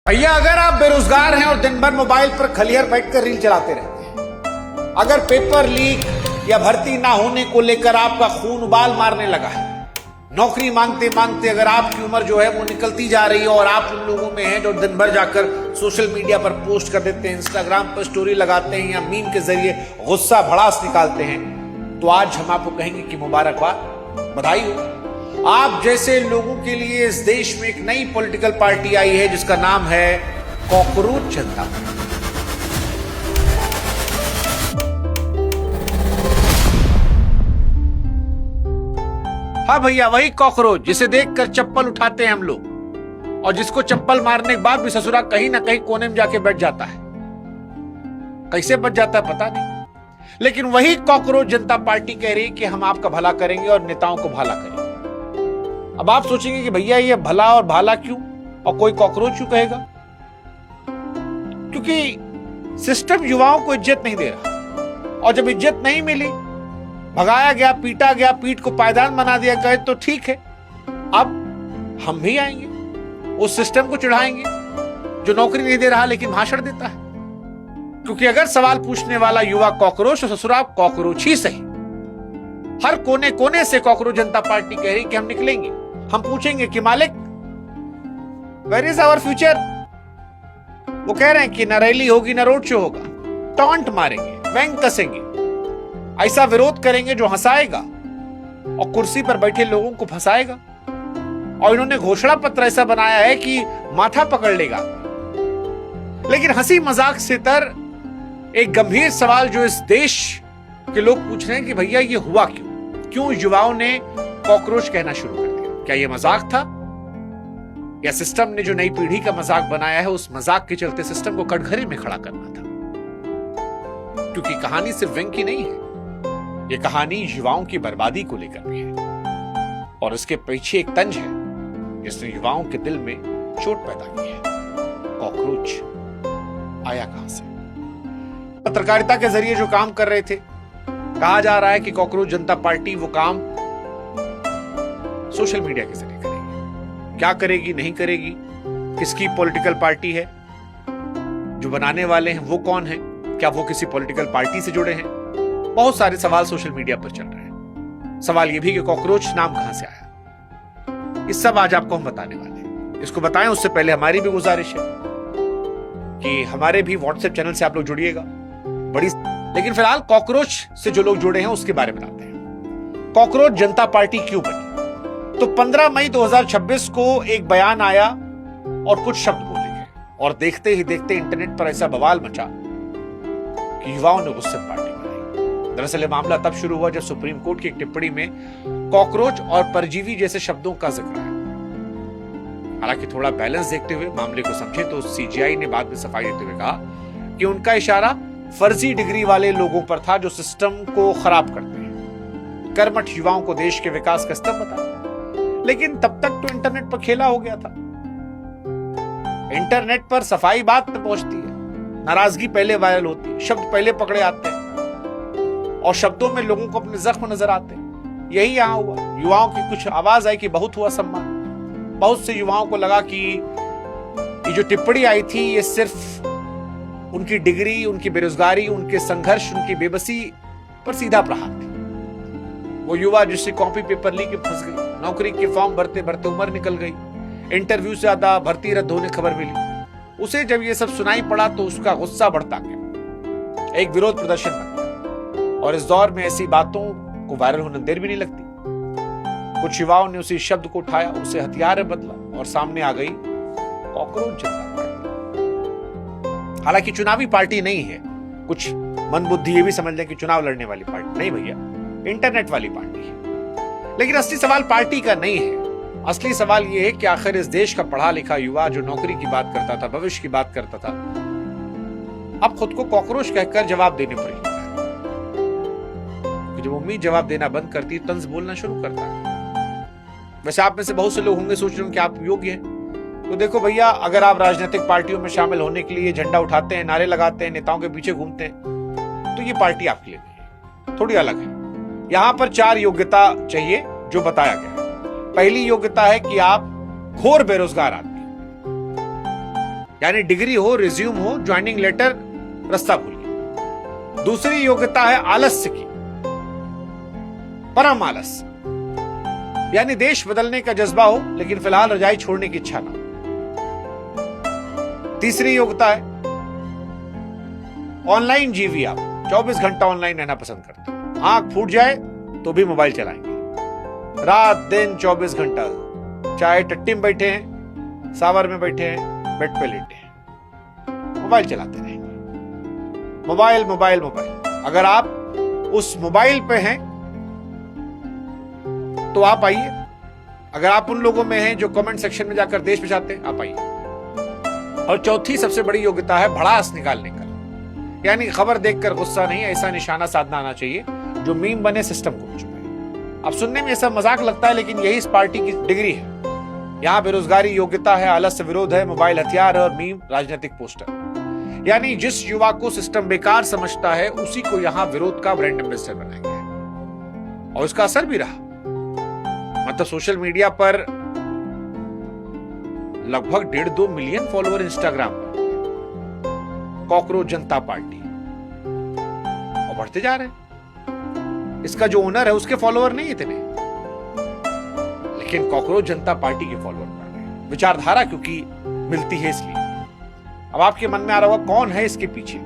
भैया अगर आप बेरोजगार हैं और दिन भर मोबाइल पर खलिहर बैठकर रील चलाते रहते हैं, अगर पेपर लीक या भर्ती ना होने को लेकर आपका खून उबाल मारने लगा है, नौकरी मांगते मांगते अगर आपकी उम्र जो है वो निकलती जा रही है और आप उन लोगों में हैं जो दिन भर जाकर सोशल मीडिया पर पोस्ट कर देते हैं, इंस्टाग्राम पर स्टोरी लगाते हैं या मीम के जरिए गुस्सा भड़ास निकालते हैं, तो आज हम आपको कहेंगे कि मुबारकबाद, बधाई हो। आप जैसे लोगों के लिए इस देश में एक नई पॉलिटिकल पार्टी आई है जिसका नाम है कॉकरोच जनता। हाँ भैया, वही कॉकरोच जिसे देखकर चप्पल उठाते हैं हम लोग और जिसको चप्पल मारने के बाद भी ससुरा कहीं ना कहीं कोने में जाके बैठ जाता है। कैसे बच जाता है पता नहीं, लेकिन वही कॉकरोच जनता पार्टी कह रही है कि हम आपका भला करेंगे और नेताओं को भला करेंगे। अब आप सोचेंगे कि भैया ये भला और भाला क्यों और कोई कॉकरोच क्यों कहेगा? क्योंकि सिस्टम युवाओं को इज्जत नहीं दे रहा और जब इज्जत नहीं मिली, भगाया गया, पीटा गया, पीठ को पायदान बना दिया गया, तो ठीक है, अब हम भी आएंगे, उस सिस्टम को चिढ़ाएंगे जो नौकरी नहीं दे रहा लेकिन भाषण देता है। क्योंकि अगर सवाल पूछने वाला युवा कॉकरोच तो ससुराल कॉकरोच ही सही। हर कोने कोने से कॉकरोच जनता पार्टी कह रही कि हम निकलेंगे, हम पूछेंगे कि मालिक वेयर इज आवर फ्यूचर। वो कह रहे हैं कि न रैली होगी न रोड शो होगा, टॉन्ट मारेंगे, व्यंग कसेंगे, ऐसा विरोध करेंगे जो हंसाएगा और कुर्सी पर बैठे लोगों को फंसाएगा। और इन्होंने घोषणा पत्र ऐसा बनाया है कि माथा पकड़ लेगा। लेकिन हंसी मजाक से तर एक गंभीर सवाल जो इस देश के लोग पूछ रहे हैं कि भैया ये हुआ क्यों युवाओं ने कॉकरोच कहना शुरू कर दिया? क्या ये मजाक था या सिस्टम ने जो नई पीढ़ी का मजाक बनाया है उस मजाक के चलते सिस्टम को कटघरे में खड़ा करना था? क्योंकि कहानी सिर्फ व्यंग की नहीं है, ये कहानी युवाओं की बर्बादी को लेकर भी है और इसके पीछे एक तंज है जिसने युवाओं के दिल में चोट पैदा की है। कॉकरोच आया कहां से? पत्रकारिता के जरिए जो काम कर रहे थे, कहा जा रहा है कि कॉकरोच जनता पार्टी वो काम सोशल मीडिया के जरिए करेगी। क्या करेगी, नहीं करेगी, किसकी पॉलिटिकल पार्टी है, जो बनाने वाले हैं वो कौन है, क्या वो किसी पॉलिटिकल पार्टी से जुड़े हैं? बहुत सारे सवाल सोशल मीडिया पर चल रहे हैं। सवाल ये भी कि कॉकरोच नाम कहां से आया, इस सब आज आपको हम बताने वाले हैं। इसको बताएं उससे पहले हमारी भी गुजारिश है कि हमारे भी व्हाट्सएप चैनल से आप लोग जुड़िएगा। लेकिन फिलहाल कॉकरोच से जो लोग जुड़े हैं उसके बारे में बताते हैं। कॉकरोच जनता पार्टी क्यों बनी? तो 15 मई 2026 को एक बयान आया और कुछ शब्द बोले गए और देखते ही देखते इंटरनेट पर ऐसा बवाल मचा कि युवाओं ने गुस्से में पार्टी बनाई। दरअसल ये मामला तब शुरू हुआ जब सुप्रीम कोर्ट की एक टिप्पणी में कॉकरोच और परजीवी जैसे शब्दों का जिक्र आया। हालांकि थोड़ा बैलेंस देखते हुए मामले को समझे तो सीजीआई ने बाद में सफाई देते हुए कहा कि उनका इशारा फर्जी डिग्री वाले लोगों पर था जो सिस्टम को खराब करते हैं, कर्मठ युवाओं को देश के विकास का स्तंभ बताया। लेकिन तब तक तो इंटरनेट पर खेला हो गया था। इंटरनेट पर सफाई बात में पहुंचती है, नाराजगी पहले वायरल होती है, शब्द पहले पकड़े आते हैं और शब्दों में लोगों को अपने जख्म नजर आते हैं। यही यहां हुआ। युवाओं की कुछ आवाज आई कि बहुत हुआ सम्मान। बहुत से युवाओं को लगा कि ये जो टिप्पणी आई थी ये सिर्फ उनकी डिग्री, उनकी बेरोजगारी, उनके संघर्ष, उनकी बेबसी पर सीधा प्रहार थी। वो युवा जिससे कॉपी पेपर लीक के फंस गई, नौकरी के फॉर्म भरते भरते उम्र निकल गई, इंटरव्यू से ज्यादा भर्ती रद्द होने खबर मिली, उसे जब ये सब सुनाई पड़ा तो उसका गुस्सा बढ़ता गया, एक विरोध प्रदर्शन बन गया। और इस दौर में ऐसी बातों को वायरल होने देर भी नहीं लगती। कुछ युवाओं ने उसी शब्द को उठाया, उसे हथियार बदला और सामने आ गई कॉकरोच जनता पार्टी। हालांकि चुनावी पार्टी नहीं है, कुछ मंदबुद्धि ये भी समझ लें कि चुनाव लड़ने वाली पार्टी नहीं भैया, इंटरनेट वाली पार्टी है। लेकिन असली सवाल पार्टी का नहीं है। असली सवाल यह है कि आखिर इस देश का पढ़ा लिखा युवा जो नौकरी की बात करता था, भविष्य की बात करता था, अब खुद को कॉकरोच कहकर जवाब देने पड़े। जब उम्मीद जवाब देना बंद करती है, तंज बोलना शुरू करता है। वैसे आप में से बहुत से लोग होंगे सोच रहे होंगे कि आप योग्य हैं। तो देखो भैया, अगर आप राजनीतिक पार्टियों में शामिल होने के लिए झंडा उठाते हैं, नारे लगाते हैं, नेताओं के पीछे घूमते हैं, तो ये पार्टी आपके लिए नहीं है, थोड़ी अलग है। यहां पर 4 योग्यता चाहिए जो बताया गया है। पहली योग्यता है कि आप घोर बेरोजगार आदमी, यानी डिग्री हो, रिज्यूम हो, ज्वाइनिंग लेटर, रास्ता भूल गए। दूसरी योग्यता है आलस्य की, परम आलस्य, यानी देश बदलने का जज्बा हो लेकिन फिलहाल रजाई छोड़ने की इच्छा ना हो। तीसरी योग्यता है ऑनलाइन जीवी, आप 24 घंटा ऑनलाइन रहना पसंद करते हैं। आंख फूट जाए तो भी मोबाइल चलाएंगे, रात दिन 24 घंटा, चाहे टट्टी में बैठे हैं, सावर में बैठे हैं, बेड पे लेटे हैं, मोबाइल चलाते रहेंगे। Mobile mobile mobile. अगर आप उस मोबाइल पे हैं तो आप आइए। अगर आप उन लोगों में हैं जो कमेंट सेक्शन में जाकर देश बचाते हैं, आप आइए। और चौथी सबसे बड़ी योग्यता है भड़ास निकालने का, यानी खबर देखकर गुस्सा नहीं, ऐसा निशाना साधना आना चाहिए जो मीम बने, सिस्टम को चुके। अब सुनने में ऐसा मजाक लगता है लेकिन यही इस पार्टी की डिग्री है। यहाँ बेरोजगारी योग्यता है, आलस्य विरोध है, मोबाइल हथियार है और मीम राजनीतिक पोस्टर। यानी जिस युवा को सिस्टम बेकार समझता है उसी को यहाँ विरोध का ब्रांड एम्बेसडर बनाया गया है और उसका असर भी रहा। मतलब सोशल मीडिया पर लगभग 1.5-2 मिलियन फॉलोअर इंस्टाग्राम पर कॉकरोच जनता पार्टी, और बढ़ते जा रहे हैं। इसका जो ओनर है उसके फॉलोअर नहीं इतने, लेकिन कॉकरोच जनता पार्टी के फॉलोअर बढ़ रहे हैं। विचारधारा क्योंकि मिलती है इसलिए। अब आपके मन में आ रहा होगा कौन है इसके पीछे,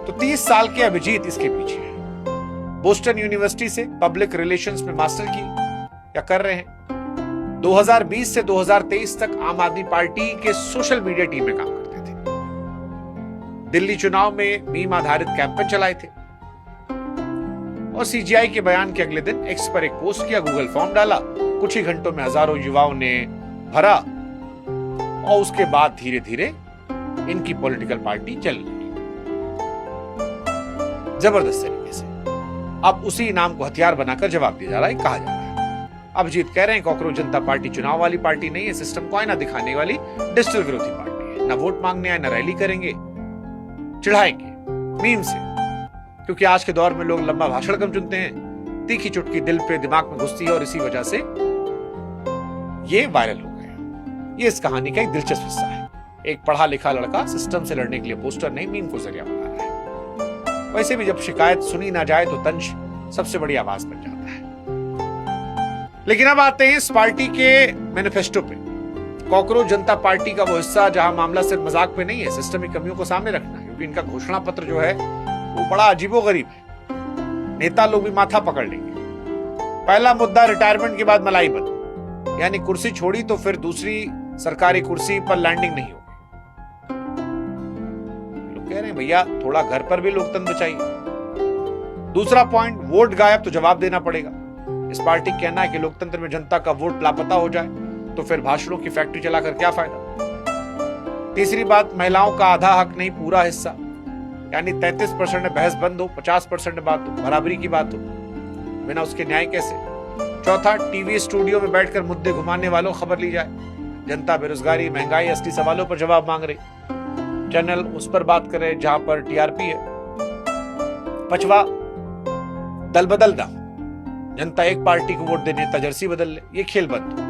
तो 30 साल के अभिजीत इसके पीछे है। बोस्टन यूनिवर्सिटी से पब्लिक रिलेशंस में मास्टर की या कर रहे हैं। 2020 से 2023 तक आम आदमी पार्टी के सोशल मीडिया टीम में काम करते थे। दिल्ली चुनाव में मीम आधारित कैंपेन चलाए थे और सीजीआई के बयान के अगले दिन एक्स पर एक पोस्ट किया, गूगल फॉर्म डाला, कुछ ही घंटों में हजारों युवाओं ने भरा और उसके बाद धीरे धीरे इनकी पॉलिटिकल पार्टी चल रही जबरदस्त तरीके से। अब उसी नाम को हथियार बनाकर जवाब दिया जा रहा है, कहा जा रहा है। अभिजीत कह रहे हैं कॉकरोच जनता पार्टी चुनाव वाली पार्टी नहीं है, सिस्टम को आईना दिखाने वाली डिजिटल विरोधी पार्टी है। ना वोट मांगने आए, ना रैली करेंगे, चिढ़ाएंगे मीम से, क्योंकि आज के दौर में लोग लंबा भाषण कम चुनते हैं, तीखी चुटकी दिल पे दिमाग में घुसती है और इसी वजह से ये वायरल हो गए। ये इस कहानी का एक दिलचस्प हिस्सा है। एक पढ़ा लिखा लड़का सिस्टम से लड़ने के लिए पोस्टर नहीं, मीम को जरिया बना रहा है। वैसे भी जब शिकायत सुनी ना जाए तो तंज सबसे बड़ी आवाज बन जाता है। लेकिन अब आते हैं इस पार्टी के मैनिफेस्टो पे। कॉकरोच जनता पार्टी का वो हिस्सा जहां मामला सिर्फ मजाक पे नहीं है, सिस्टम की कमियों को सामने रखना है, क्योंकि इनका घोषणा पत्र जो है वो बड़ा अजीबोगरीब है। नेता लोग भी माथा पकड़ लेंगे। पहला मुद्दा रिटायरमेंट के बाद मलाई बंद, यानी कुर्सी छोड़ी तो फिर दूसरी सरकारी कुर्सी पर लैंडिंग नहीं होगी। लोग कह रहे हैं भैया थोड़ा घर पर भी लोकतंत्र चाहिए। दूसरा पॉइंट, वोट गायब तो जवाब देना पड़ेगा। इस पार्टी का कहना है कि लोकतंत्र में जनता का वोट लापता हो जाए तो फिर भाषणों की फैक्ट्री चलाकर क्या फायदा। तीसरी बात, महिलाओं का आधा हक नहीं पूरा हिस्सा, यानी 33% में बहस बंद हो, 50% में बात हो, बराबरी की बात हो, बिना उसके न्याय कैसे। चौथा, टीवी स्टूडियो में बैठकर मुद्दे घुमाने वालों खबर ली जाए। जनता बेरोजगारी, महंगाई, असली सवालों पर जवाब मांग रही, चैनल उस पर बात करे जहां पर टीआरपी है। पांचवा, दल बदलना, जनता एक पार्टी को वोट दे, नेता जर्सी बदल ले, ये खेल बंद,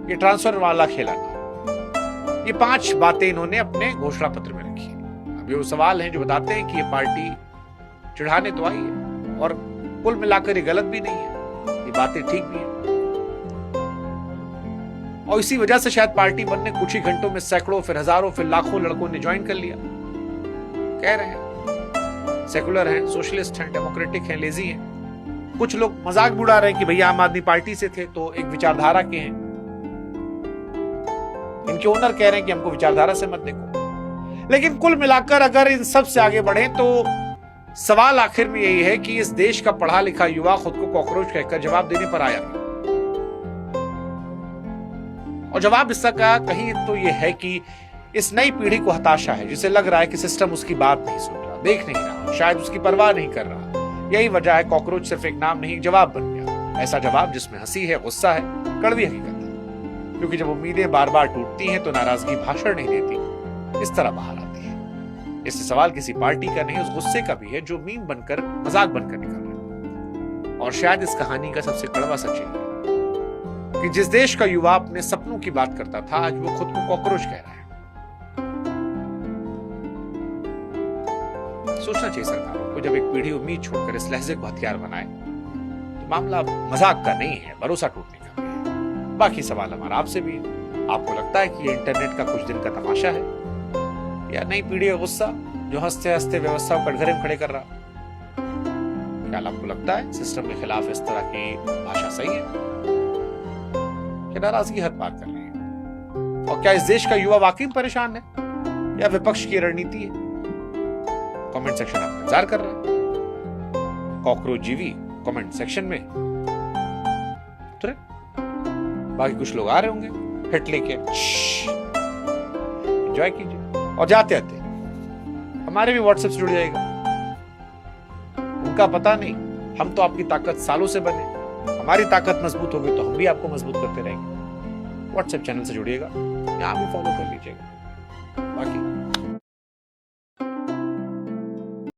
ये ट्रांसफर वाला खेला ना। ये 5 बातें इन्होंने अपने घोषणा पत्र में रखी। अब ये वो सवाल हैं जो बताते हैं कि ये पार्टी चिढ़ाने तो आई है और कुल मिलाकर ये गलत भी नहीं है, ये बातें ठीक भी है। और इसी वजह से शायद पार्टी बनने कुछ ही घंटों में सैकड़ों, फिर हजारों, फिर लाखों लड़कों ने ज्वाइन कर लिया। कह रहे हैं सेकुलर हैं, सोशलिस्ट हैं, डेमोक्रेटिक हैं, लेजी हैं। कुछ लोग मजाक भी उड़ा रहे हैं कि भैया आम आदमी पार्टी से थे तो एक विचारधारा के हैं। इनके ओनर कह रहे हैं कि हमको विचारधारा से मत देखो। लेकिन कुल मिलाकर अगर इन सब से आगे बढ़े तो सवाल आखिर में यही है कि इस देश का पढ़ा लिखा युवा खुद को कॉकरोच कहकर जवाब देने पर आया, और जवाब इसका कहीं तो यह है कि इस नई पीढ़ी को हताशा है, जिसे लग रहा है कि सिस्टम उसकी बात नहीं सुन रहा, देख नहीं रहा, शायद उसकी परवाह नहीं कर रहा। यही वजह है कॉकरोच सिर्फ एक नाम नहीं, जवाब बन गया। ऐसा जवाब जिसमें हंसी है, गुस्सा है, कड़वी हकीकत है। क्योंकि जब उम्मीदें बार बार टूटती हैं तो नाराजगी भाषण नहीं देती, इस तरह बाहर आती है। इससे सवाल किसी पार्टी का नहीं, उस गुस्से का भी है जो मीम बनकर, मजाक बनकर निकल रहा है। और शायद इस कहानी का सबसे कड़वा सच है कि जिस देश का युवा अपने सपनों की बात करता था, आज वो खुद को कॉकरोच कह रहा है। सोचना चाहिए सरकारों को, जब एक पीढ़ी उम्मीद छोड़कर इस लहजे को हथियार बनाए तो मामला मजाक का नहीं है, भरोसा टूटने का भी है। बाकी सवाल हमारा आपसे भी है, आपको लगता है कि ये इंटरनेट का कुछ दिन का तमाशा है या नई पीढ़ी का गुस्सा जो हंसते हंसते व्यवस्था को कटघरे में खड़े कर रहा? क्या आपको लगता है सिस्टम के खिलाफ इस तरह की भाषा सही है कि नाराजगी हद पार कर रही है? और क्या इस देश का युवा वाकई परेशान है या विपक्ष की रणनीति है? कमेंट सेक्शन आप इंतजार कर रहे हैं। कॉकरोच जीवी कमेंट सेक्शन में उतरे, बाकी कुछ लोग आ रहे होंगे हिट लेके, एंजॉय कीजिए। और जाते आते हमारे भी व्हाट्सएप से जुड़ जाएगा, उनका पता नहीं, हम तो आपकी ताकत सालों से बने, हमारी ताकत मजबूत होगी तो हम भी आपको मजबूत करते रहेंगे। व्हाट्सएप चैनल से जुड़िएगा, यहां भी फॉलो कर लीजिएगा। बाकी